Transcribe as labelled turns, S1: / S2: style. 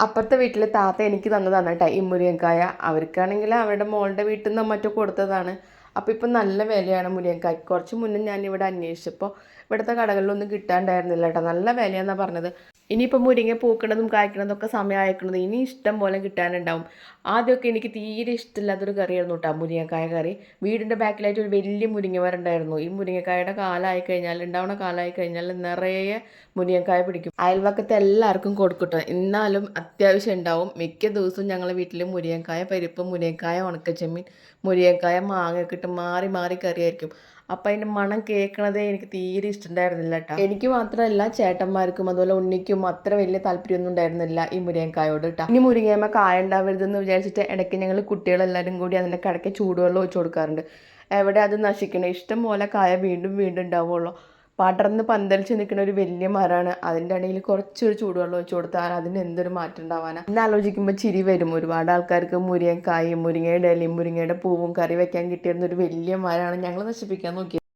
S1: അപ്പുറത്തെ വീട്ടിലെ താത്ത എനിക്ക് തന്നതാണ് കേട്ടോ ഈ മുരിങ്ങക്കായ. അവർക്കാണെങ്കിൽ അവരുടെ മോളുടെ വീട്ടിൽ നിന്ന് മറ്റോ കൊടുത്തതാണ്. അപ്പോൾ ഇപ്പം നല്ല വിലയാണ് മുരിങ്ങക്കായ്ക്ക്. കുറച്ച് മുന്നേ ഞാൻ ഇവിടെ അന്വേഷിച്ചപ്പോൾ ഇവിടുത്തെ കടകളിലൊന്നും കിട്ടാണ്ടായിരുന്നില്ല കേട്ടോ. നല്ല വിലയാണെന്നാണ് പറഞ്ഞത്. ഇനിയിപ്പോൾ മുരിങ്ങ പൂക്കണതും കായ്ക്കണതും ഒക്കെ സമയം ഇനി ഇഷ്ടം പോലെ കിട്ടാനുണ്ടാവും. ആദ്യമൊക്കെ എനിക്ക് തീരെ ഇഷ്ടമില്ലാത്തൊരു കറിയായിരുന്നു കേട്ടോ മുരിങ്ങക്കായ കറി. വീടിൻ്റെ ബാക്കിലായിട്ട് ഒരു വലിയ മുരിങ്ങ മരം ഉണ്ടായിരുന്നു. ഈ മുരിങ്ങക്കായുടെ കാലമായി കഴിഞ്ഞാൽ, ഉണ്ടാവുന്ന കാലമായി കഴിഞ്ഞാൽ നിറയെ മുരിങ്ങക്കായ പിടിക്കും. അയൽവക്കത്തെ എല്ലാവർക്കും കൊടുക്കട്ടോ. എന്നാലും അത്യാവശ്യം ഉണ്ടാവും. മിക്ക ദിവസവും ഞങ്ങളുടെ വീട്ടിൽ മുരിങ്ങക്കായ പരിപ്പ്, മുരിങ്ങക്കായ ഉണക്കച്ചെമ്മീൻ, മുരിങ്ങക്കായ മാങ്ങയൊക്കെ ഇട്ട് മാറി മാറി കറിയായിരിക്കും. അപ്പം അതിൻ്റെ മണം കേൾക്കണതേ എനിക്ക് തീരെ ഇഷ്ടമുണ്ടായിരുന്നില്ല കേട്ടോ. എനിക്ക് മാത്രമല്ല ചേട്ടന്മാർക്കും അതുപോലെ ഉണ്ണിക്കും അത്ര വലിയ താല്പര്യമൊന്നും ഉണ്ടായിരുന്നില്ല ഈ മുരിങ്ങക്കായോട് കേട്ടോ. ഇനി മുരിങ്ങയമ്മ കായ ഉണ്ടാവരുതെന്ന് വിചാരിച്ചിട്ട് ഇടയ്ക്ക് ഞങ്ങൾ കുട്ടികളെല്ലാവരും കൂടി അതിൻ്റെ കടയ്ക്ക് ചൂടുവെള്ളം ഒഴിച്ചു കൊടുക്കാറുണ്ട്. എവിടെ അത് നശിക്കണേ, ഇഷ്ടം പോലെ കായ വീണ്ടും വീണ്ടും ഉണ്ടാവുള്ളൂ. പടർന്ന് പന്തലിച്ച് നിൽക്കുന്ന ഒരു വലിയ മരമാണ്. അതിൻ്റെ ഇടയിൽ കുറച്ചൊരു ചൂടുവെള്ളം ഒഴിച്ചു കൊടുത്താൽ അതിന് എന്തൊരു മാറ്റം ഉണ്ടാവാനാണ്. എന്നെ ആലോചിക്കുമ്പോൾ ചിരി വരും. ഒരുപാട് ആൾക്കാർക്ക് മുരിങ്ങക്കായും മുരിങ്ങയുടെ ഇലയും മുരിങ്ങയുടെ പൂവും കറി വെക്കാൻ കിട്ടിയിരുന്ന ഒരു വലിയ മരമാണ് ഞങ്ങൾ നശിപ്പിക്കാൻ നോക്കിയത്.